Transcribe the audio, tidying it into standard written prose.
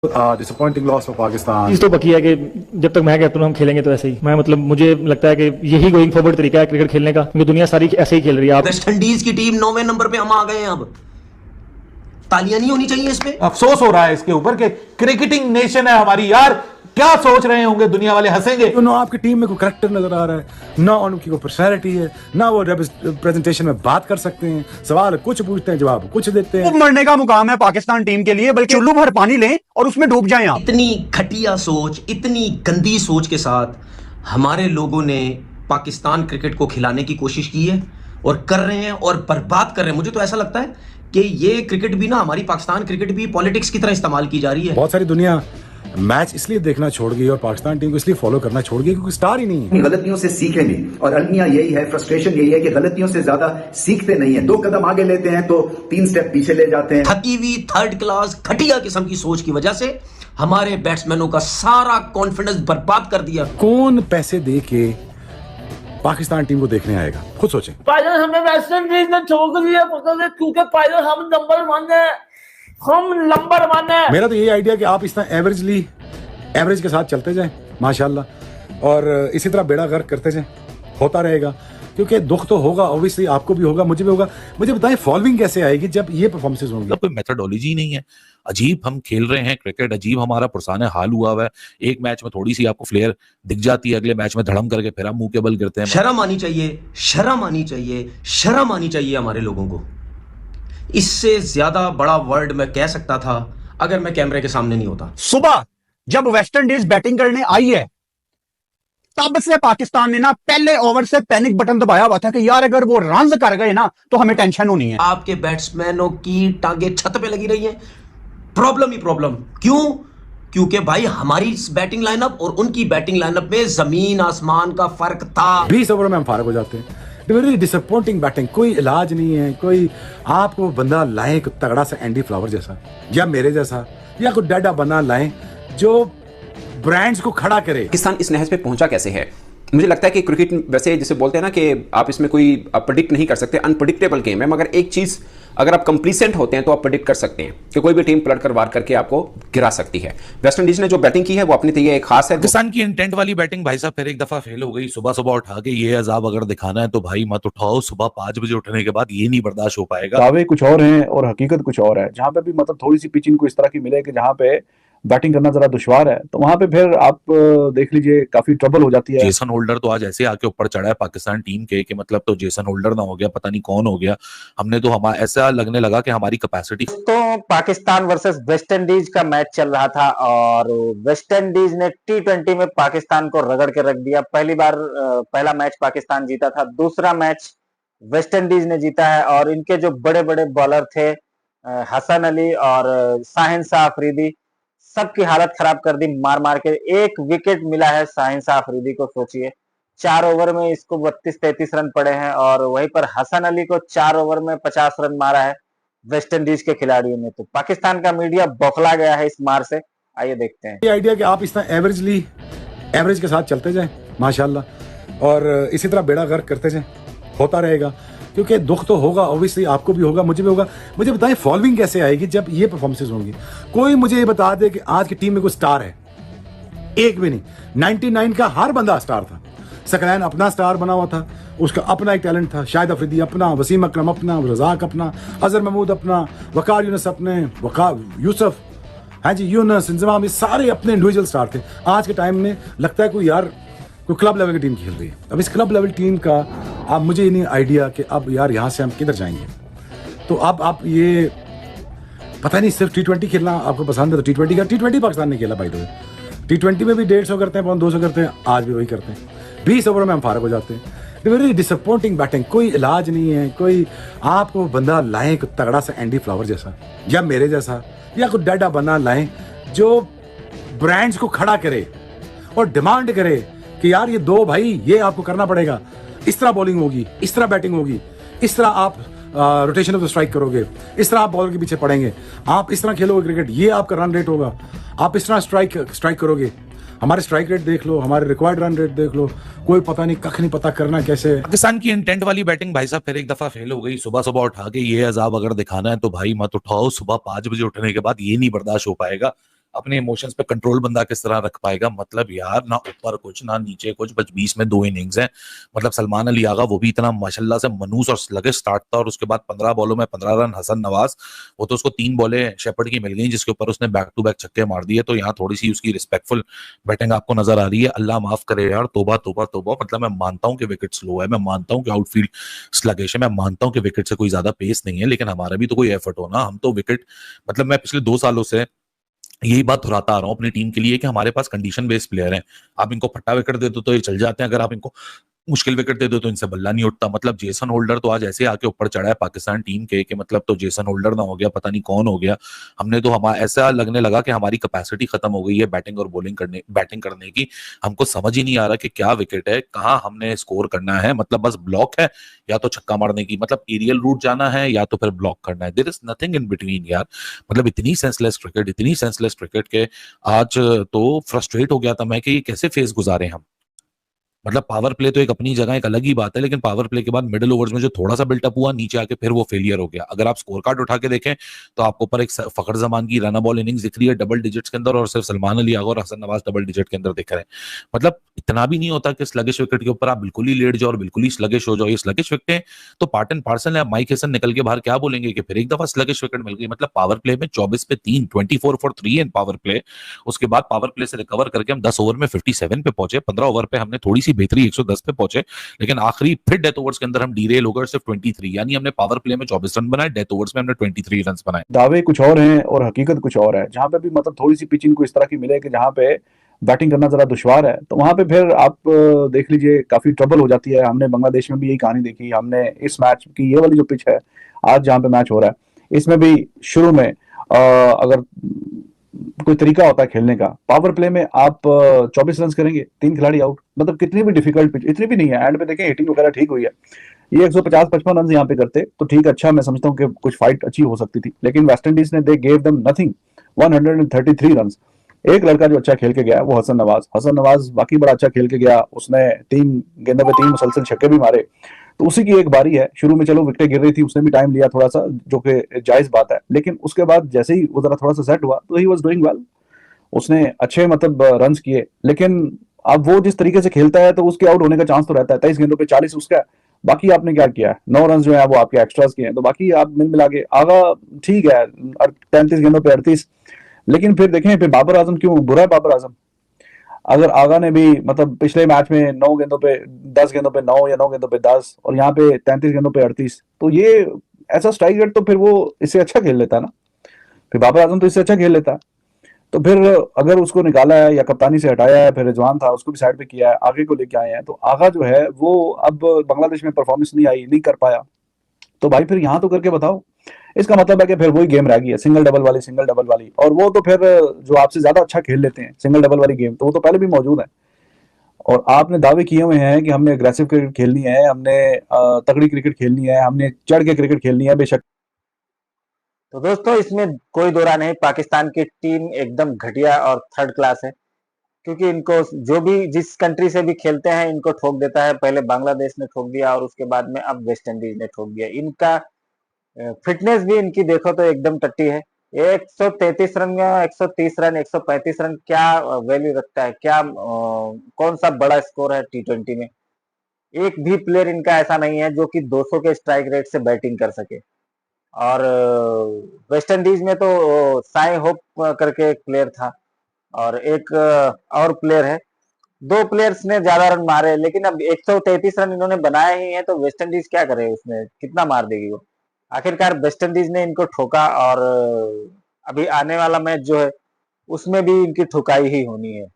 Disappointing loss for Pakistan. चीज तो पक्की है कि जब तक मैं कैप्टन हूं हम खेलेंगे तो ऐसे ही। मैं मतलब मुझे लगता है कि यही गोइंग फॉरवर्ड तरीका है क्रिकेट खेलने का, क्योंकि दुनिया सारी ऐसे ही खेल रही है। वेस्ट इंडीज की टीम 9वें नंबर पे हम आ गए हैं। अब तालियां नहीं होनी चाहिए इस पे? अफसोस हो रहा है इसके ऊपर कि क्रिकेटिंग नेशन है हमारी यार, क्या सोच रहे होंगे दुनिया वाले, हंसेंगे। ना आपकी टीम में कोई करैक्टर नजर आ रहा है, ना उनकी कोई पर्सनैलिटी है, ना वो प्रेजेंटेशन में बात कर सकते हैं। सवाल कुछ पूछते हैं, जवाब कुछ देते हैं। मरने का मुकाम है पाकिस्तान टीम के लिए, बल्कि चुल्लू भर पानी लें और उसमें डूब जाएं आप। इतनी घटिया सोच, इतनी गंदी सोच के साथ हमारे लोगों ने पाकिस्तान क्रिकेट को खिलाने की कोशिश की है और कर रहे हैं और बर्बाद कर रहे हैं। मुझे तो ऐसा लगता है कि ये क्रिकेट भी ना, हमारी पाकिस्तान क्रिकेट भी पॉलिटिक्स की तरह इस्तेमाल की जा रही है। बहुत सारी दुनिया मैच इसलिए देखना छोड़ गई और पाकिस्तान टीम को इसलिए फॉलो करना छोड़ गई क्योंकि स्टार ही नहीं है। गलतियों से सीखेंगे और अलमिया यही है, फ्रस्ट्रेशन यही है कि गलतियों से ज्यादा सीखते नहीं है। 2 कदम आगे लेते हैं तो 3 स्टेप पीछे ले जाते हैं। थकी हुई थर्ड क्लास घटिया किस्म की सोच की वजह से हमारे बैट्समैनों का सारा कॉन्फिडेंस बर्बाद कर दिया। कौन पैसे दे के पाकिस्तान टीम को देखने आएगा, खुद सोचें। पायलट हमें वेस्ट इंडीज ने छोड़ दिया क्योंकि पायलट हम नंबर 1 है, हम नंबर 1 है। मेरा तो यही आइडिया कि आप इस तरह एवरेज के साथ चलते जाएं माशाल्लाह, और इसी तरह बेड़ा गर्क करते जाएं, होता रहेगा। क्योंकि दुख तो होगा, ऑब्वियसली आपको भी होगा, मुझे भी होगा। मुझे बताएं फॉलोइंग कैसे आएगी जब ये परफॉर्मेंसेस होंगी? मतलब कोई मेथोडोलॉजी नहीं है, अजीब हम खेल रहे हैं क्रिकेट, अजीब हमारा पुरसाने हाल हुआ हुआ है। एक मैच में थोड़ी सी आपको फ्लेयर दिख जाती है, अगले मैच में धड़म करके फिर हम मुंह के बल गिरते हैं। शर्म आनी चाहिए, शर्म आनी चाहिए, शर्म आनी चाहिए हमारे लोगों को। इससे ज्यादा बड़ा वर्ड मैं कह सकता था अगर मैं कैमरे के सामने नहीं होता। सुबह जब वेस्ट इंडीज बैटिंग करने आई है तब से पाकिस्तान ने ना पहले ओवर से पैनिक बटन दबाया हुआ था कि यार अगर वो रन कर गए ना तो हमें टेंशन होनी है। आपके बैट्समैनों की टांगे छत पे लगी रही हैं, प्रॉब्लम ही प्रॉब्लम। क्यों? क्योंकि भाई हमारी बैटिंग लाइनअप और उनकी बैटिंग लाइनअप में जमीन आसमान का फर्क था। 20 ओवर में हम फारग हो जाते हैं। वेरी डिसअपॉइंटिंग बैटिंग, कोई इलाज नहीं है। कोई आपको बंदा लाएं तगड़ा सा एंडी फ्लावर जैसा या मेरे जैसा, या कोई डैडा बंदा लाएं जो ब्रांड्स को खड़ा करे। पाकिस्तान इस नहज पे पहुंचा कैसे है? मुझे लगता है कि क्रिकेट वैसे जैसे बोलते हैं ना कि आप इसमें कोई प्रेडिक्ट नहीं कर सकते, अनप्रेडिक्टेबल गेम है, मगर एक चीज अगर आप कंप्लीसेंट होते हैं तो आप प्रेडिक्ट कर सकते हैं कि कोई भी टीम पलट कर वार करके आपको गिरा सकती है। वेस्ट इंडीज ने जो बैटिंग की है वो अपनी तरीके एक खास है। पाकिस्तान की इंटेंट वाली बैटिंग भाई साहब फिर एक दफा फेल हो गई। सुबह सुबह उठा के ये अजाब अगर दिखाना है तो भाई मत उठाओ। सुबह 5 बजे उठने के बाद ये नहीं बर्दाश्त हो पाएगा। दावे कुछ और हैं और हकीकत कुछ और है। जहां पे भी मतलब थोड़ी सी पिच इनको इस तरह की मिले कि जहां पे बैटिंग करना जरा दुश्वार है, तो वहां पे फिर आप देख लीजिए काफी ट्रबल हो जाती है। जेसन होल्डर तो आज ऐसे आके ऊपर चढ़ा है पाकिस्तान टीम के कि मतलब तो जेसन होल्डर ना हो गया, पता नहीं कौन हो गया। हमने तो हमारा ऐसा लगने लगा कि हमारी कैपेसिटी। तो पाकिस्तान वर्सेस वेस्ट इंडीज का मैच चल रहा था और वेस्ट इंडीज ने T20 में पाकिस्तान को रगड़ के रख दिया। पहला मैच पाकिस्तान जीता था, दूसरा मैच वेस्ट इंडीज ने जीता है। और इनके जो बड़े बड़े बॉलर थे हसन अली और शाहिन शाह अफरीदी, सबकी हालत खराब कर दी मार मार के। 1 विकेट मिला है शाहिन शाह अफरीदी को, सोचिए 4 ओवर में इसको 32-33 रन पड़े हैं। और वहीं पर हसन अली को 4 ओवर में 50 रन मारा है वेस्ट इंडीज के खिलाड़ियों ने। तो पाकिस्तान का मीडिया बौखला गया है इस मार से। आइए देखते हैं। ये आइडिया कि आप इस तरह एवरेज के साथ चलते जाएं माशाल्लाह, और इसी तरह बेड़ा गर्क करते जाएं, होता रहेगा। क्योंकि दुख तो होगा, ऑब्वियसली आपको भी होगा, मुझे भी होगा। मुझे बताएं फॉलोइंग कैसे आएगी जब ये परफॉर्मेंसेस होंगी? कोई मुझे ये बता दे कि आज की टीम में कोई स्टार है, एक भी नहीं। 99 का हर बंदा स्टार था। सकलैन अपना स्टार बना हुआ था, उसका अपना एक टैलेंट था। शाहिद अफरीदी अपना, वसीम अकरम अपना, रजाक अपना, अजहर महमूद अपना, वकार यूनुस अपने, यूसुफ, हाँ जी, यूनुस, इंजमाम, ये सारे अपने इंडिविजुअल स्टार थे। आज के टाइम में लगता है कोई यार कोई क्लब लेवल की टीम खेल रही है। अब इस क्लब लेवल टीम का अब मुझे ये नहीं आइडिया कि अब यार यहाँ से हम किधर जाएंगे। तो अब आप ये पता नहीं, सिर्फ T20 खेलना आपको पसंद है तो T20 पाकिस्तान ने खेला भाई। तो T20 में भी 150 करते हैं, 200 करते हैं, आज भी वही करते हैं। 20 ओवर में हम फारग हो जाते हैं। वेरी डिसअपॉइंटिंग बैटिंग, कोई इलाज नहीं है। कोई आपको बंदा लाएं तगड़ा सा एंडी फ्लावर जैसा या मेरे जैसा, या कोई डैडा बंदा लाएं जो ब्रांड्स को खड़ा करे और डिमांड करे कि यार ये 2 भाई, ये आपको करना पड़ेगा। इस तरह बॉलिंग होगी, इस तरह बैटिंग होगी, इस तरह आप रोटेशन ऑफ द स्ट्राइक करोगे, इस तरह आप बॉलर के पीछे पड़ेंगे, आप इस तरह खेलोगे क्रिकेट, ये आपका रन रेट होगा, आप इस तरह स्ट्राइक करोगे। हमारे स्ट्राइक रेट देख लो, हमारे रिक्वायर्ड रन रेट देख लो, कोई पता नहीं, कख नहीं पता करना कैसे। पाकिस्तान की इंटेंट वाली बैटिंग भाई साहब फिर एक दफा फेल हो गई। सुबह सुबह उठा के ये अजाब अगर दिखाना है तो भाई मत उठाओ। सुबह 5 बजे उठने के बाद ये नहीं बर्दाश्त हो पाएगा। अपने इमोशंस पे कंट्रोल बंदा किस तरह रख पाएगा। मतलब यार ना ऊपर कुछ ना नीचे कुछ, बस 20 में 2 इनिंग्स हैं। मतलब सलमान अली आगा वो भी इतना माशाल्लाह से मनूस और स्लगिश स्टार्ट था, और उसके बाद 15 बॉलों में 15 रन। हसन नवाज वो तो उसको 3 बॉलें शेपर्ड की मिल गई जिसके ऊपर उसने बैक टू बैक छक्के मार दिए। तो यहाँ थोड़ी सी उसकी रिस्पेक्टफुल बैटिंग आपको नजर आ रही है। अल्लाह माफ करे यार, तोबा तोबा तोबा। मतलब मैं मानता हूँ कि विकेट स्लो है, मैं मानता हूँ कि आउटफील्ड स्लगिश है, मैं मानता हूँ कि विकेट से कोई ज्यादा पेस नहीं है, लेकिन हमारा भी तो कोई एफर्ट हो ना। हम तो विकेट, मतलब मैं पिछले 2 सालों से यही बात दोहराता आ रहा हूं अपनी टीम के लिए कि हमारे पास कंडीशन बेस्ड प्लेयर हैं। आप इनको फट्टा विकेट दे दो तो ये चल जाते हैं, अगर आप इनको मुश्किल विकेट दे दो तो इनसे बल्ला नहीं उठता। मतलब जेसन होल्डर तो आज ऐसे आके ऊपर चढ़ा है पाकिस्तान टीम के कि मतलब तो जेसन होल्डर ना हो गया, पता नहीं कौन हो गया। हमने तो हमारा ऐसा लगने लगा कि हमारी कैपेसिटी खत्म हो गई है बैटिंग और बैटिंग करने की। हमको समझ ही नहीं आ रहा कि क्या विकेट है, कहाँ हमने स्कोर करना है। मतलब बस ब्लॉक है या तो छक्का मारने की, मतलब एरियल रूट जाना है या तो फिर ब्लॉक करना है। There is nothing in between यार। मतलब इतनी सेंसलेस क्रिकेट, इतनी सेंसलेस क्रिकेट के आज तो फ्रस्ट्रेट हो गया था मैं कि ये कैसे फेस गुजारे हम। मतलब पावर प्ले तो एक अपनी जगह एक अलग ही बात है, लेकिन पावर प्ले के बाद मिडिल ओवर्स में जो थोड़ा सा बिल्टअप हुआ नीचे आके फिर वो फेलियर हो गया। अगर आप स्कोर कार्ड उठा के देखें तो आपको ऊपर एक फखर जमान की रन बॉल इनिंग्स दिख रही है डबल डिजिट्स के अंदर, और सिर्फ सलमान अली आगा और हसन नवाज डबल डिजिट के अंदर दिख रहे हैं। मतलब इतना भी नहीं होता कि स्लगिश विकेट के ऊपर आप बिल्कुल ही लेट जाओ और बिल्कुल ही स्लगिश हो जाओ। ये स्लगिश विकेटें तो पार्ट एंड पार्सल है। माइक हेसन निकल के बाहर क्या बोलेंगे कि फिर एक दफा स्लगिश विकेट मिल गई। मतलब पावर प्ले में 24 पे 3, 24 फॉर 3 इन पावर प्ले। उसके बाद पावर प्ले से रिकवर करके हम 10 ओवर में 57 पे पहुंचे। 15 ओवर पे हमने थोड़ी सी बेहतरी 110 पे पहुंचे, लेकिन आखिरी फिर डेथ ओवर्स के अंदर हम डीरेल हो गए सिर्फ 23। यानी हमने पावर प्ले में 24 रन बनाए, डेथ ओवर्स में हमने 23 रन बनाए। दावे कुछ और हैं और हकीकत कुछ और है। जहां पे भी मतलब थोड़ी सी पिच इनको इस तरह की मिले कि जहां पे बैटिंग करना जरा दुश्वार है, तो वहां पे फिर आप देख लीजिए काफी ट्रबल हो जाती है। हमने बांग्लादेश में भी यही कहानी देखी। हमने इस मैच की ये वाली जो पिच है आज जहां पे मैच हो रहा है, इसमें भी शुरू में अगर कोई तरीका होता है खेलने का, पावर प्ले में आप 24 रन करेंगे, 3 खिलाड़ी आउट। मतलब कितनी भी डिफिकल्ट पिच, इतनी भी नहीं है। एंड पे देखें हिटिंग वगैरह ठीक हुई है। ये 150-55 रन यहाँ पे करते तो ठीक, अच्छा मैं समझता हूँ कि कुछ फाइट अच्छी हो सकती थी, लेकिन वेस्ट इंडीज ने they gave them nothing, 133 run. एक लड़का जो अच्छा खेल के गया वो हसन नवाज। हसन नवाज बाकी बड़ा अच्छा खेल के गया, उसने 3 गेंदों पे 3 मुसलसल छक्के भी मारे। तो उसी की एक बारी है। शुरू में चलो विकेटें गिर रही थी, उसने भी टाइम लिया थोड़ा सा, जो कि जायज बात है, लेकिन उसके बाद जैसे ही वो जरा थोड़ा सा सेट हुआ तो ही वाज डूइंग वेल। उसने अच्छे मतलब रन्स किए, लेकिन अब वो जिस तरीके से खेलता है तो उसके आउट होने का चांस तो रहता है। 23 गेंदों पे 40 उसका है। बाकी आपने क्या किया है, 9 रन जो है वो आपके एक्स्ट्रास के हैं। तो बाकी आप मिल मिला के आगा ठीक है 33 गेंदों पे 38। लेकिन फिर देखें फिर बाबर आजम क्यों बुरा है। बाबर आजम अगर आगा ने भी मतलब पिछले मैच में 9 गेंदों पे 10 गेंदों पे 9 या 9 गेंदों पे 10 और यहाँ पे 33 गेंदों पे 38, तो ये ऐसा स्ट्राइक रेट तो फिर वो इससे अच्छा खेल लेता है ना। फिर बाबर आजम तो इससे अच्छा खेल लेता है। तो फिर अगर उसको निकाला है या कप्तानी से हटाया है, फिर रिजवान था उसको भी साइड पे किया है, आगे को लेके आए हैं, तो आगा जो है वो अब बांग्लादेश में परफॉर्मेंस नहीं आई, नहीं कर पाया। तो भाई फिर यहाँ तो करके बताओ। इसका मतलब है कि फिर वही गेम रह गई है, सिंगल डबल वाली सिंगल डबल वाली। और वो तो फिर जो आपसे ज्यादा अच्छा खेल लेते हैं सिंगल डबल वाली गेम, तो वो तो पहले भी मौजूद है। और आपने दावे किए हुए हैं कि हमने अग्रेसिव क्रिकेट खेलनी है, हमने तगड़ी क्रिकेट खेलनी है, हमने चढ़ के क्रिकेट खेलनी है। बेशक तो दोस्तों इसमें कोई दो राय नहीं, पाकिस्तान की टीम एकदम घटिया और थर्ड क्लास है, क्योंकि इनको जो भी जिस कंट्री से भी खेलते हैं इनको ठोक देता है। पहले बांग्लादेश ने ठोक दिया और उसके बाद में अब वेस्ट इंडीज ने ठोक दिया। इनका फिटनेस भी इनकी देखो तो एकदम टट्टी है। 133 रन या 130 रन 135 रन क्या वैल्यू रखता है, क्या कौन सा बड़ा स्कोर है T20 में। एक भी प्लेयर इनका ऐसा नहीं है जो कि 200 के स्ट्राइक रेट से बैटिंग कर सके। और वेस्ट इंडीज में तो साई होप करके एक प्लेयर था और एक और प्लेयर है। 2 प्लेयर्स ने ज्यादा रन मारे, लेकिन अब 133 रन इन्होंने बनाए ही हैं, तो वेस्ट इंडीज क्या करे, उसमें कितना मार देगी वो। आखिरकार वेस्ट इंडीज ने इनको ठोका और अभी आने वाला मैच जो है उसमें भी इनकी ठुकाई ही होनी है।